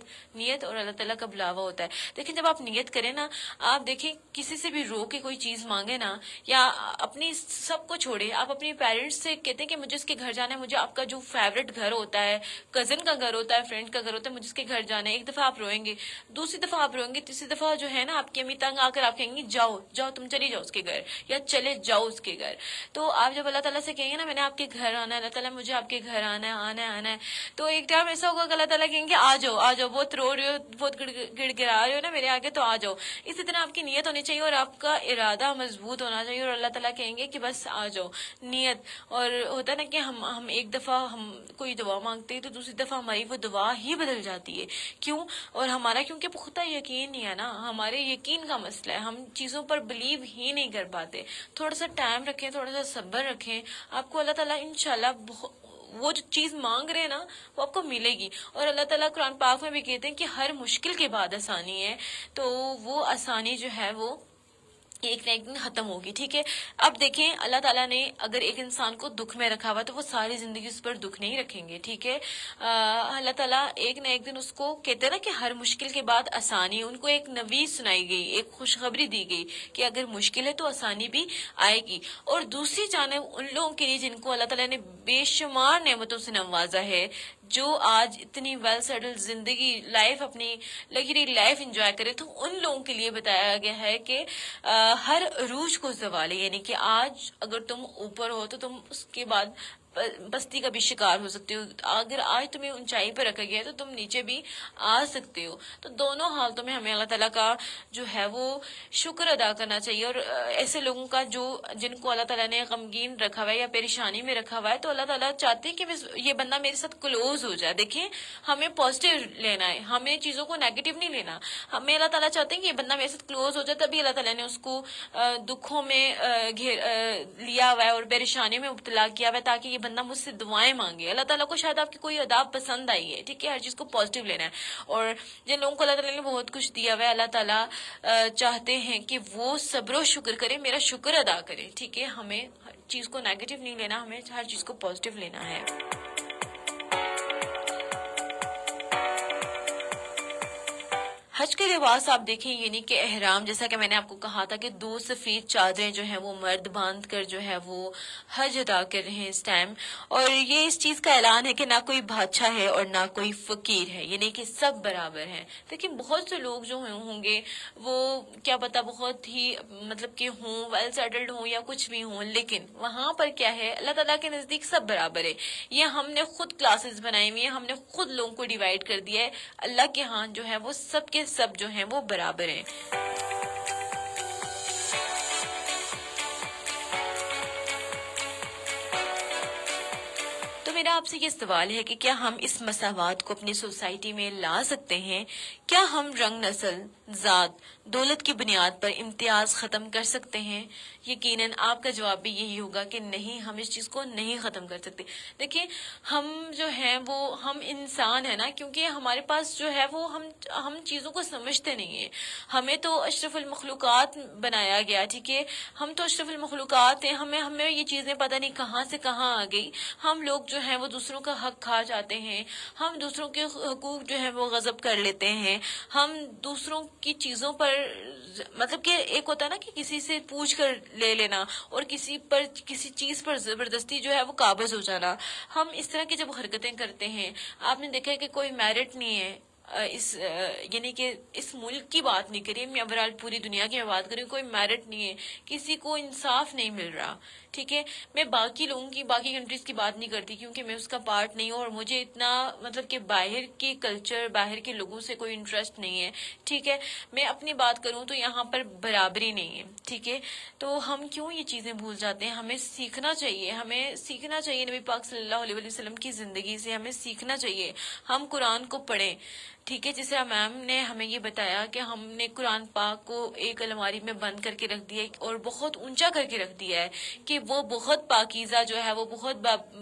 اور اللہ تعالیٰ کا بلاوا ہوتا ہے. دیکھیں جب آپ نیت کریں نا، آپ دیکھیں کسی سے بھی رو کے کوئی چیز مانگے نا، یا اپنی سب کو چھوڑے، آپ اپنے پیرنٹس سے کہتے ہیں کہ مجھے اس کے گھر جانا ہے، مجھے آپ کا جو فیوریٹ گھر ہوتا ہے، کزن کا گھر ہوتا ہے، فرینڈ کا گھر ہوتا ہے، مجھے اس کے گھر جانا ہے. ایک دفعہ آپ روئیں گے، دوسری دفعہ آپ روئیں گے، تیسری دفعہ جو ہے نا آپ کی امی تنگ آ کر آپ کہیں گی جاؤ تم چلی جاؤ اس کے گھر، یا چلے جاؤ اس کے گھر. تو آپ جب اللہ تعالیٰ سے کہیں گے نا میں نے آپ کے گھر آنا ہے، اللہ تعالیٰ مجھے آپ کے گھر آنا ہے، تو ایک ٹائم ایسا ہوگا کہ اللہ تعالیٰ کہیں گے آ جاؤ، بہت رو رہے ہو، بہت گڑ گڑا رہے ہو نا میرے آگے، تو آ جاؤ. اسی طرح آپ کی نیت ہونی چاہیے اور آپ کا ارادہ مضبوط ہونا چاہیے، اور اللہ تعالیٰ کہیں گے کہ بس آ جاؤ. نیت. اور ہوتا ہے نا کہ ہم ایک دفعہ ہم کوئی دعا مانگتے ہیں تو دوسری دفعہ ہماری وہ دعا ہی بدل جاتی ہے. کیوں؟ اور ہمارا کیونکہ پختہ یقین نہیں ہے نا، ہمارے یقین کا مسئلہ ہے، ہم چیزوں پر بلیو ہی نہیں کر پاتے. تھوڑا سا ٹائم رکھیں، تھوڑا سا صبر رکھیں، آپ کو اللہ تعالیٰ انشاءاللہ وہ جو چیز مانگ رہے ہیں نا وہ آپ کو ملے گی. اور اللہ تعالیٰ قرآن پاک میں بھی کہتے ہیں کہ ہر مشکل کے بعد آسانی ہے، تو وہ آسانی جو ہے وہ ایک نہ ایک دن ختم ہوگی. ٹھیک ہے. اب دیکھیں اللہ تعالیٰ نے اگر ایک انسان کو دکھ میں رکھا ہوا تو وہ ساری زندگی اس پر دکھ نہیں رکھیں گے. ٹھیک ہے. اللہ تعالیٰ ایک نہ ایک دن اس کو کہتے ہیں نا کہ ہر مشکل کے بعد آسانی. ان کو ایک نوید سنائی گئی، ایک خوشخبری دی گئی کہ اگر مشکل ہے تو آسانی بھی آئے گی. اور دوسری جانب ان لوگوں کے لیے جن کو اللہ تعالیٰ نے بے شمار نعمتوں سے نوازا ہے، جو آج اتنی ویل سیٹل زندگی لائف اپنی لگژری لائف انجوائے کرے، تو ان لوگوں کے لیے بتایا گیا ہے کہ ہر عروج کو زوال ہے. یعنی کہ آج اگر تم اوپر ہو تو تم اس کے بعد بستی کا بھی شکار ہو سکتے ہو. اگر آج تمہیں اونچائی پہ رکھا گیا ہے تو تم نیچے بھی آ سکتے ہو. تو دونوں حالتوں میں ہمیں اللہ تعالیٰ کا جو ہے وہ شکر ادا کرنا چاہیے. اور ایسے لوگوں کا جن کو اللہ تعالیٰ نے غمگین رکھا ہوا ہے یا پریشانی میں رکھا ہوا ہے، تو اللہ تعالیٰ چاہتے ہیں کہ یہ بندہ میرے ساتھ کلوز ہو جائے. دیکھیں ہمیں پازیٹیو لینا ہے، ہمیں چیزوں کو نیگیٹو نہیں لینا. ہمیں اللہ تعالیٰ چاہتے ہیں کہ یہ بندہ میرے ساتھ کلوز ہو جائے، تبھی اللہ تعالیٰ نے اس کو دکھوں میں لیا ہوا ہے اور پریشانی میں مبتلا کیا ہوا ہے، تاکہ یہ بندہ مجھ سے دعائیں مانگے. اللہ تعالیٰ کو شاید آپ کی کوئی اداب پسند آئی ہے. ٹھیک ہے. ہر چیز کو پازیٹیو لینا ہے. اور جن لوگوں کو اللہ تعالیٰ نے بہت کچھ دیا ہوا ہے، اللہ تعالیٰ چاہتے ہیں کہ وہ صبر و شکر کریں، میرا شکر ادا کریں. ٹھیک ہے. ہمیں ہر چیز کو نیگیٹو نہیں لینا، ہمیں ہر چیز کو پازیٹیو لینا ہے. حج کے لباس آپ دیکھیں، یعنی کہ احرام، جیسا کہ میں نے آپ کو کہا تھا کہ 2 سفید چادریں جو ہیں وہ مرد باندھ کر جو ہے وہ حج ادا کر رہے ہیں اس ٹائم. اور یہ اس چیز کا اعلان ہے کہ نہ کوئی بادشاہ ہے اور نہ کوئی فقیر ہے، یعنی کہ سب برابر ہیں. لیکن بہت سے لوگ جو ہوں گے وہ کیا پتا بہت ہی مطلب کہ ہوں، ویل سیٹلڈ ہوں یا کچھ بھی ہوں، لیکن وہاں پر کیا ہے، اللہ تعالیٰ کے نزدیک سب برابر ہے. یہ ہم نے خود کلاسز بنائی ہوئی ہیں، ہم نے خود لوگوں کو ڈیوائڈ کر دیا ہے. اللہ کے ہاں جو ہے وہ سب کے سب جو ہیں وہ برابر ہیں. میرا آپ سے یہ سوال ہے کہ کیا ہم اس مساوات کو اپنی سوسائٹی میں لا سکتے ہیں؟ کیا ہم رنگ، نسل، ذات، دولت کی بنیاد پر امتیاز ختم کر سکتے ہیں؟ یقیناً آپ کا جواب بھی یہی ہوگا کہ نہیں، ہم اس چیز کو نہیں ختم کر سکتے. دیکھیں، ہم جو ہیں وہ ہم انسان ہیں نا، کیونکہ ہمارے پاس جو ہے وہ ہم چیزوں کو سمجھتے نہیں ہیں. ہمیں تو اشرف المخلوقات بنایا گیا، ٹھیک ہے، ہم تو اشرف المخلوقات ہیں. ہمیں یہ چیزیں پتہ نہیں کہاں سے کہاں آ گئی. ہم لوگ جو ہیں وہ دوسروں کا حق کھا جاتے ہیں، ہم دوسروں کے حقوق جو ہے وہ غصب کر لیتے ہیں. ہم دوسروں کی چیزوں پر، مطلب کہ ایک ہوتا ہے نا کہ کسی سے پوچھ کر لے لینا اور کسی چیز پر زبردستی جو ہے وہ قابض ہو جانا. ہم اس طرح کی جب حرکتیں کرتے ہیں، آپ نے دیکھا ہے کہ کوئی میرٹ نہیں ہے یعنی کہ اس ملک کی بات نہیں کری، میں اوورال پوری دنیا کی بات کری، کوئی میرٹ نہیں ہے، کسی کو انصاف نہیں مل رہا. ٹھیک ہے، میں باقی لوگوں کی، باقی کنٹریز کی بات نہیں کرتی کیونکہ میں اس کا پارٹ نہیں ہوں اور مجھے اتنا مطلب کہ باہر کے کلچر، باہر کے لوگوں سے کوئی انٹرسٹ نہیں ہے. ٹھیک ہے، میں اپنی بات کروں تو یہاں پر برابری نہیں ہے. ٹھیک ہے، تو ہم کیوں یہ چیزیں بھول جاتے ہیں؟ ہمیں سیکھنا چاہیے نبی پاک صلی اللہ علیہ وسلم کی زندگی سے ہمیں سیکھنا چاہیے. ہم قرآن کو پڑھیں. ٹھیک ہے، جیسے میم نے ہمیں یہ بتایا کہ ہم نے قرآن پاک کو ایک الماری میں بند کر کے رکھ دیا اور بہت اونچا کر کے رکھ دیا ہے کہ وہ بہت پاکیزہ جو ہے، وہ بہت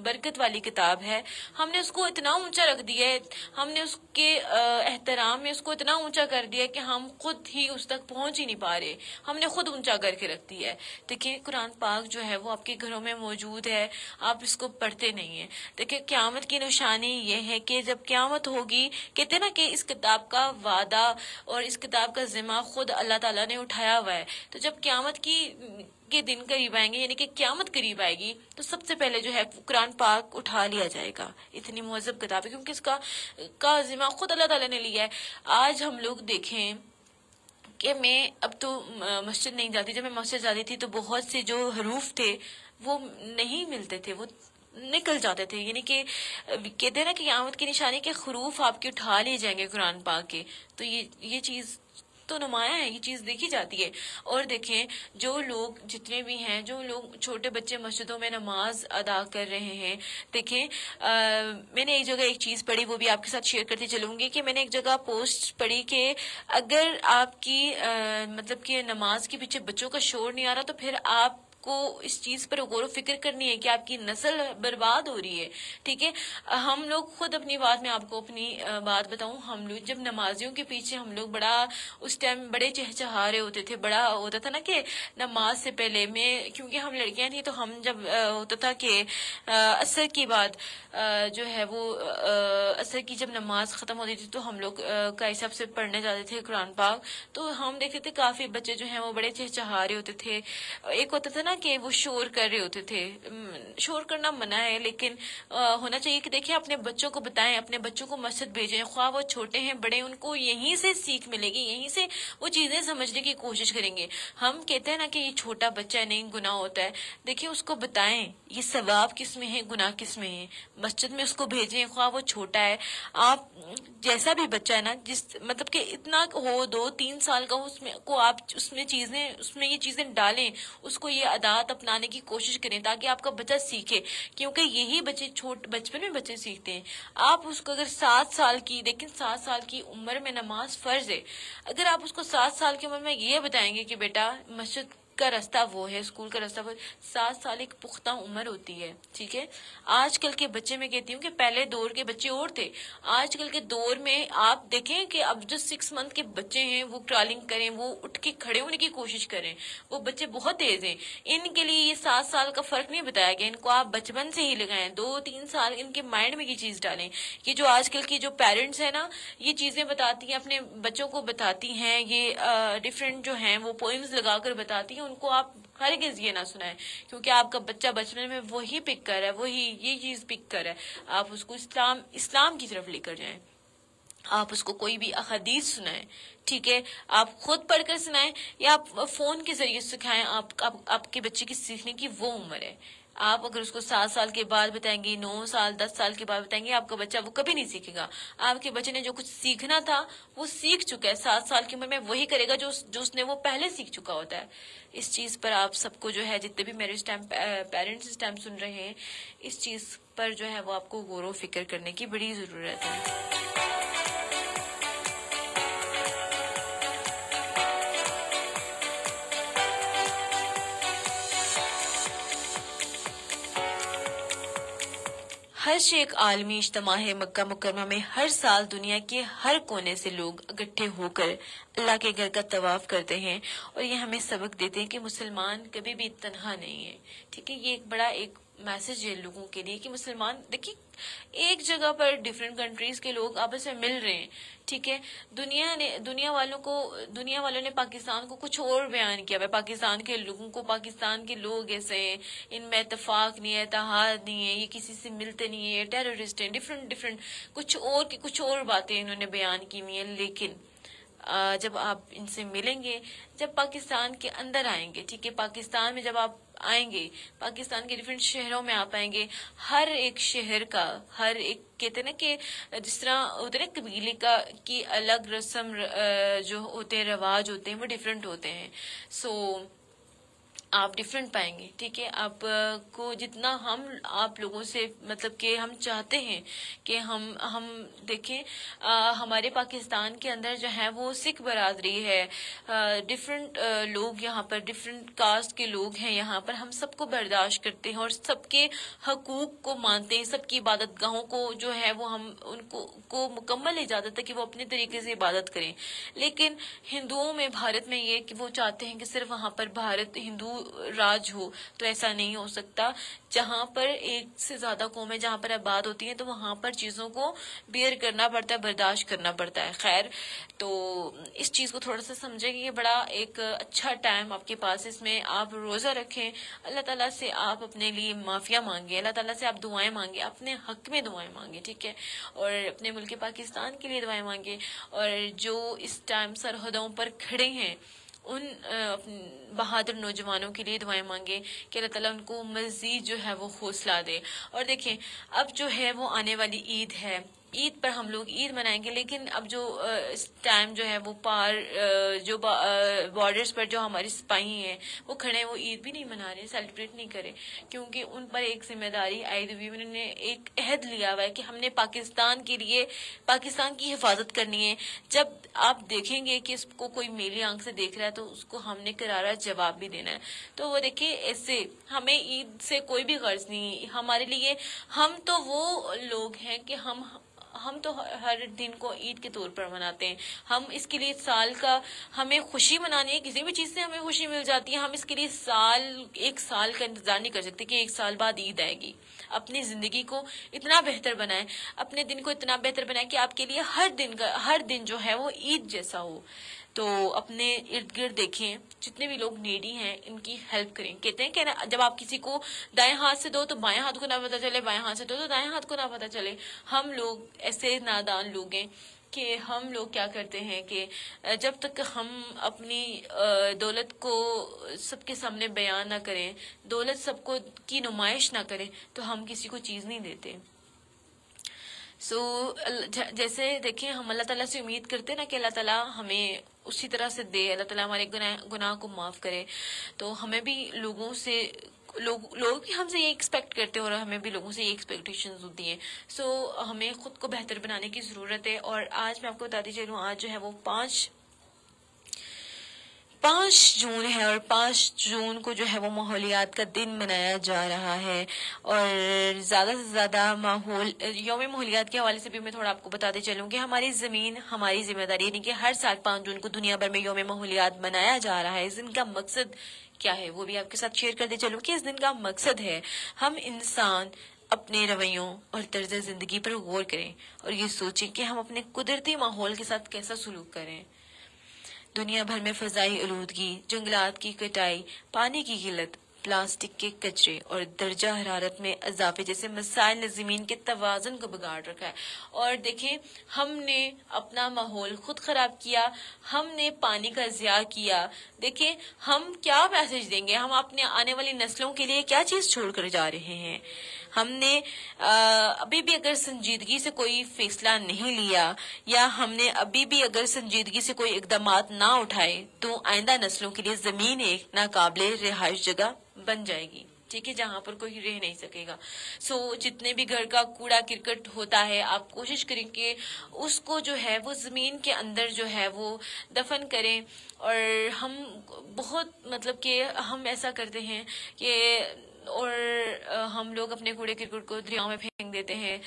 برکت والی کتاب ہے. ہم نے اس کو اتنا اونچا رکھ دیا ہے، ہم نے اس کے احترام میں اس کو اتنا اونچا کر دیا کہ ہم خود ہی اس تک پہنچ ہی نہیں پا رہے. ہم نے خود اونچا کر کے رکھ دیا ہے. دیکھیں، قرآن پاک جو ہے وہ آپ کے گھروں میں موجود ہے، آپ اس کو پڑھتے نہیں ہیں. دیکھیں، قیامت کی نشانی یہ ہے کہ جب قیامت ہوگی، کہتے ہیں نا کہ اس کتاب کا وعدہ اور اس کتاب کا ذمہ خود اللہ تعالیٰ نے اٹھایا ہوا ہے. تو جب قیامت کے دن قریب آئیں گے، یعنی کہ قیامت قریب آئے گی، تو سب سے پہلے جو ہے قرآن پاک اٹھا لیا جائے گا. اتنی مہذب کتاب ہے کیونکہ اس کا ذمہ خود اللہ تعالیٰ نے لیا ہے. آج ہم لوگ دیکھیں کہ میں اب تو مسجد نہیں جاتی، جب میں مسجد جاتی تھی تو بہت سے جو حروف تھے وہ نہیں ملتے تھے، وہ نکل جاتے تھے. یعنی کہ کہتے ہیں نا کہ قیامت کی نشانی کے حروف آپ کے اٹھا لیے جائیں گے قرآن پاک کے. تو یہ چیز تو نمایاں ہے، یہ چیز دیکھی جاتی ہے. اور دیکھیں، جو لوگ جتنے بھی ہیں، جو لوگ چھوٹے بچے مسجدوں میں نماز ادا کر رہے ہیں، دیکھیں میں نے ایک جگہ ایک چیز پڑھی، وہ بھی آپ کے ساتھ شیئر کرتی چلوں گی کہ میں نے ایک جگہ پوسٹ پڑھی کہ اگر آپ کی مطلب کہ نماز کے پیچھے بچوں کا شور نہیں آ رہا تو پھر آپ کو اس چیز پر غور و فکر کرنی ہے کہ آپ کی نسل برباد ہو رہی ہے. ٹھیک ہے، ہم لوگ خود اپنی بات، میں آپ کو اپنی بات بتاؤں، ہم لوگ جب نمازیوں کے پیچھے ہم لوگ بڑا اس ٹائم بڑے چہچہا رہے ہوتے تھے، بڑا ہوتا تھا نا کہ نماز سے پہلے میں، کیونکہ ہم لڑکیاں تھیں تو ہم جب ہوتا تھا کہ عصر کی بات جو ہے وہ عصر کی جب نماز ختم ہوتی تھی تو ہم لوگ قاری صاحب سے پڑھنے جاتے تھے قرآن پاک. تو ہم دیکھتے تھے کافی بچے جو ہیں وہ بڑے چہچہا رہے ہوتے تھے. ایک ہوتا تھا نا کہ وہ شور کر رہے ہوتے تھے. شور کرنا منع ہے، لیکن ہونا چاہیے کہ دیکھیں اپنے بچوں کو بتائیں، اپنے بچوں کو مسجد بھیجیں، خواہ وہ چھوٹے ہیں بڑے، ان کو یہیں سے سیکھ ملے گی، یہیں سے وہ چیزیں سمجھنے کی کوشش کریں گے. ہم کہتے ہیں نا کہ یہ چھوٹا بچہ ہے، نہیں گناہ ہوتا ہے. دیکھیں اس کو بتائیں یہ ثواب کس میں ہے، گناہ کس میں ہے. مسجد میں اس کو بھیجیں، خواہ وہ چھوٹا ہے. آپ جیسا بھی بچہ ہے نا، جس مطلب کہ اتنا ہو 2-3 سال کا ہو، اس میں یہ چیزیں ڈالیں، اس کو یہ عادات اپنانے کی کوشش کریں تاکہ آپ کا بچہ سیکھے. کیونکہ یہی بچے بچپن میں بچے سیکھتے ہیں. آپ اس کو اگر 7 سال کی، لیکن 7 سال کی عمر میں نماز فرض ہے، اگر آپ اس کو 7 سال کی عمر میں یہ بتائیں گے کہ بیٹا مسجد کا راستہ وہ ہے، اسکول کا راستہ وہ ہے، 7 سال ایک پختہ عمر ہوتی ہے. ٹھیک ہے، آج کل کے بچے، میں کہتی ہوں کہ پہلے دور کے بچے اور تھے. آج کل کے دور میں آپ دیکھیں کہ اب جو 6 منتھ کے بچے ہیں وہ کرالنگ کریں، وہ اٹھ کے کھڑے ہونے کی کوشش کریں، وہ بچے بہت تیز ہیں. ان کے لیے یہ 7 سال کا فرق نہیں بتایا گیا، ان کو آپ بچپن سے ہی لگائیں، 2-3 سال ان کے مائنڈ میں یہ چیز ڈالیں. یہ جو آج کل کی جو پیرنٹس ہیں نا، یہ چیزیں بتاتی ہیں، اپنے بچوں کو بتاتی ہیں، یہ ڈفرینٹ جو ہیں وہ پوئمز لگا کر بتاتی ہیں، ان کو آپ ہرگز یہ نہ سنائیں، کیونکہ آپ کا بچہ بچپن میں وہی پک کر ہے، وہی یہ چیز پک کر ہے. آپ اس کو اسلام کی طرف لے کر جائیں، آپ اس کو کوئی بھی احادیث سنائیں. ٹھیک ہے، آپ خود پڑھ کر سنائیں یا آپ فون کے ذریعے سکھائیں. آپ کے بچے کی سیکھنے کی وہ عمر ہے. آپ اگر اس کو 7 سال کے بعد بتائیں گے، 9 سال 10 سال کے بعد بتائیں گے، آپ کا بچہ وہ کبھی نہیں سیکھے گا. آپ کے بچے نے جو کچھ سیکھنا تھا وہ سیکھ چکا ہے. 7 سال کی عمر میں وہی کرے گا جو اس نے وہ پہلے سیکھ چکا ہوتا ہے. اس چیز پر آپ سب کو جو ہے، جتنے بھی میرے پیرنٹس اس ٹائم سن رہے ہیں، اس چیز پر جو ہے وہ آپ کو غور و فکر کرنے کی بڑی ضرورت ہے. حج ایک عالمی اجتماع ہے. مکہ مکرمہ میں ہر سال دنیا کے ہر کونے سے لوگ اکٹھے ہو کر اللہ کے گھر کا طواف کرتے ہیں، اور یہ ہمیں سبق دیتے ہیں کہ مسلمان کبھی بھی تنہا نہیں ہے. ٹھیک ہے، یہ ایک بڑا ایک میسج ہے لوگوں کے لیے کہ مسلمان دیکھیے ایک جگہ پر ڈفرینٹ کنٹریز کے لوگ آپس میں مل رہے ہیں. ٹھیک ہے، دنیا والوں نے پاکستان کو کچھ اور بیان کیا ہے. پاکستان کے لوگوں کو، پاکستان کے لوگ ایسے ہیں، ان میں اتفاق نہیں ہے، اتحاد نہیں ہے، یہ کسی سے ملتے نہیں ہے، ٹیررسٹ ہیں، ڈفرینٹ کچھ اور باتیں انہوں نے بیان کی ہوئی ہیں. لیکن جب آپ ان سے ملیں گے، جب پاکستان کے اندر آئیں گے، ٹھیک ہے، پاکستان میں جب آپ آئیں گے، پاکستان کے ڈفرینٹ شہروں میں آپ آئیں گے، ہر ایک شہر کا، ہر ایک کہتے ہیں نا کہ جس طرح ہوتے ہیں نا قبیلے کی الگ رسم جو ہوتے ہیں، رواج ہوتے ہیں، وہ ڈفرینٹ ہوتے ہیں. سو آپ ڈفرینٹ پائیں گے. ٹھیک ہے، آپ کو جتنا آپ لوگوں سے مطلب کہ ہم چاہتے ہیں کہ ہم دیکھیں ہمارے پاکستان کے اندر جو ہے وہ سکھ برادری ہے، ڈفرینٹ لوگ یہاں پر، ڈفرینٹ کاسٹ کے لوگ ہیں یہاں پر. ہم سب کو برداشت کرتے ہیں اور سب کے حقوق کو مانتے ہیں. سب کی عبادت گاہوں کو جو ہے وہ ہم ان کو مکمل اجازت ہے کہ وہ اپنے طریقے سے عبادت کریں. لیکن ہندوؤں میں، بھارت میں یہ کہ وہ چاہتے ہیں کہ صرف وہاں پر بھارت ہندو راج ہو، تو ایسا نہیں ہو سکتا. جہاں پر ایک سے زیادہ قومیں جہاں پر آباد ہوتی ہیں تو وہاں پر چیزوں کو بیئر کرنا پڑتا ہے، برداشت کرنا پڑتا ہے. خیر، تو اس چیز کو تھوڑا سا سمجھیں کہ یہ بڑا ایک اچھا ٹائم آپ کے پاس، اس میں آپ روزہ رکھیں، اللہ تعالیٰ سے آپ اپنے لیے معافیاں مانگیں، اللہ تعالیٰ سے آپ دعائیں مانگیں، اپنے حق میں دعائیں مانگیں. ٹھیک ہے، اور اپنے ملک پاکستان کے لیے دعائیں مانگیں، اور جو اس ٹائم سرحدوں پر کھڑے ہیں ان بہادر نوجوانوں کے لیے دعائیں مانگیں کہ اللہ تعالیٰ ان کو مزید جو ہے وہ حوصلہ دے. اور دیکھیں اب جو ہے وہ آنے والی عید ہے، عید پر ہم لوگ عید منائیں گے. لیکن اب جو اس ٹائم جو ہے وہ جو بارڈرز پر جو ہمارے سپاہی ہیں وہ کھڑے ہیں، وہ عید بھی نہیں منا رہے، سیلیبریٹ نہیں کرے، کیونکہ ان پر ایک ذمہ داری عائد ہوئی. انہوں نے ایک عہد لیا ہوا ہے کہ ہم نے پاکستان کے لیے، پاکستان کی حفاظت کرنی ہے. جب آپ دیکھیں گے کہ اس کو کوئی میلی آنکھ سے دیکھ رہا ہے تو اس کو ہم نے کرارا جواب بھی دینا ہے. تو وہ دیکھیں ایسے ہمیں عید سے کوئی بھی غرض نہیں. ہمارے لیے ہم تو وہ لوگ ہیں کہ ہم تو ہر دن کو عید کے طور پر مناتے ہیں. ہم اس کے لیے سال کا ہمیں خوشی منانی ہے، کسی بھی چیز سے ہمیں خوشی مل جاتی ہے. ہم اس کے لیے ایک سال کا انتظار نہیں کر سکتے کہ ایک سال بعد عید آئے گی. اپنی زندگی کو اتنا بہتر بنائیں، اپنے دن کو اتنا بہتر بنائیں کہ آپ کے لیے ہر دن جو ہے وہ عید جیسا ہو. تو اپنے ارد گرد دیکھیں، جتنے بھی لوگ نیڈی ہیں ان کی ہیلپ کریں. کہتے ہیں کہ جب آپ کسی کو دائیں ہاتھ سے دو تو بائیں ہاتھ کو نہ پتہ چلے، بائیں ہاتھ سے دو تو دائیں ہاتھ کو نہ پتہ چلے. ہم لوگ ایسے نادان لوگ ہیں کہ ہم لوگ کیا کرتے ہیں کہ جب تک ہم اپنی دولت کو سب کے سامنے بیان نہ کریں، دولت سب کو کی نمائش نہ کریں، تو ہم کسی کو چیز نہیں دیتے. جیسے دیکھیں ہم اللہ تعالیٰ سے امید کرتے نا کہ اللہ تعالیٰ ہمیں اسی طرح سے دے، اللہ تعالیٰ ہمارے گناہ کو معاف کرے. تو ہمیں بھی لوگ بھی ہم سے یہ ایکسپیکٹ کرتے ہیں اور ہمیں بھی لوگوں سے یہ ایکسپیکٹیشنز ہوتی ہیں. ہمیں خود کو بہتر بنانے کی ضرورت ہے. اور آج میں آپ کو بتاتی چلوں، آج جو ہے وہ 5 جون ہے، اور 5 جون کو جو ہے وہ ماحولیات کا دن منایا جا رہا ہے. اور زیادہ سے زیادہ یوم ماحولیات کے حوالے سے بھی میں تھوڑا آپ کو بتاتے چلوں کہ ہماری زمین ہماری ذمہ داری، یعنی کہ ہر سال 5 جون کو دنیا بھر میں یوم ماحولیات منایا جا رہا ہے. اس دن کا مقصد کیا ہے وہ بھی آپ کے ساتھ شیئر کرتے چلوں کہ اس دن کا مقصد ہے ہم انسان اپنے رویوں اور طرز زندگی پر غور کریں اور یہ سوچیں کہ ہم اپنے قدرتی ماحول کے ساتھ کیسا سلوک کریں. دنیا بھر میں فضائی آلودگی، جنگلات کی کٹائی، پانی کی قلت، پلاسٹک کے کچرے اور درجہ حرارت میں اضافے جیسے مسائل نے زمین کے توازن کو بگاڑ رکھا ہے. اور دیکھیں ہم نے اپنا ماحول خود خراب کیا, ہم نے پانی کا ضیاع کیا. دیکھیں ہم کیا میسج دیں گے, ہم اپنے آنے والی نسلوں کے لیے کیا چیز چھوڑ کر جا رہے ہیں. ہم نے ابھی بھی اگر سنجیدگی سے کوئی فیصلہ نہیں لیا یا ہم نے ابھی بھی اگر سنجیدگی سے کوئی اقدامات نہ اٹھائے تو آئندہ نسلوں کے لیے زمین ایک ناقابل رہائش جگہ بن جائے گی, ٹھیک ہے, جہاں پر کوئی رہ نہیں سکے گا. جتنے بھی گھر کا کوڑا کرکٹ ہوتا ہے آپ کوشش کریں کہ اس کو جو ہے وہ زمین کے اندر جو ہے وہ دفن کریں. اور ہم بہت مطلب کہ ہم ایسا کرتے ہیں کہ اور ہم لوگ اپنے کوڑے کرکٹ کو دریاؤں میں پھینک دیتے ہیں.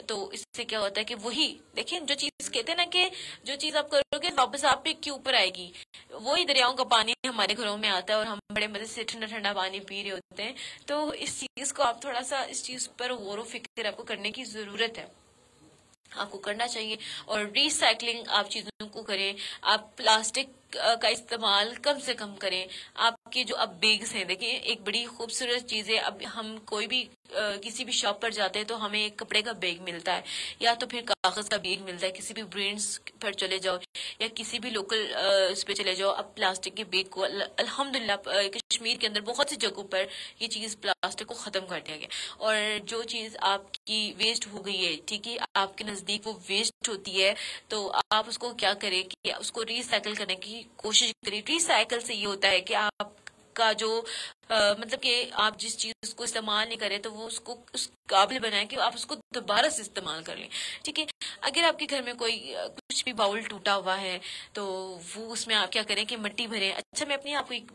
تو اس سے کیا ہوتا ہے کہ وہی دیکھیں جو چیز کہتے ہیں نا کہ جو چیز آپ کرو گے واپس آپ کے اوپر آئے گی, وہی دریاؤں کا پانی ہمارے گھروں میں آتا ہے اور ہم بڑے مزے سے ٹھنڈا ٹھنڈا پانی پی رہے ہوتے ہیں. تو اس چیز کو آپ تھوڑا سا اس چیز پر غور و فکر آپ کو کرنے کی ضرورت ہے, آپ کو کرنا چاہیے. اور ری سائیکلنگ آپ چیزوں کو کریں, آپ پلاسٹک کا استعمال کم سے کم کریں. آپ کے جو اب بیگز ہیں, دیکھیں ایک بڑی خوبصورت چیز ہے, اب ہم کوئی بھی کسی بھی شاپ پر جاتے ہیں تو ہمیں ایک کپڑے کا بیگ ملتا ہے یا تو پھر کاغذ کا بیگ ملتا ہے. کسی بھی برانڈز پر چلے جاؤ یا کسی بھی لوکل اس پہ چلے جاؤ, اب پلاسٹک کے بیگ کو الحمدللہ کشمیر کے اندر بہت سی جگہوں پر یہ چیز پلاسٹک کو ختم کر دیا گیا. اور جو چیز آپ کی ویسٹ ہو گئی ہے, ٹھیک ہے, آپ کے نزدیک وہ ویسٹ ہوتی ہے تو آپ اس کو کیا کریں کہ اس کو ری سائیکل کرنے کی کوشش کریں. ری سائیکل سے یہ ہوتا ہے کہ آپ کا جو مطلب کہ آپ جس چیز کو استعمال نہیں کریں تو وہ اس کو اس قابل بنائیں کہ آپ اس کو دوبارہ سے استعمال کر لیں, ٹھیک ہے. اگر آپ کے گھر میں کوئی کچھ بھی باؤل ٹوٹا ہوا ہے تو وہ اس میں آپ کیا کریں کہ مٹی بھریں. اچھا میں اپنی آپ کو ایک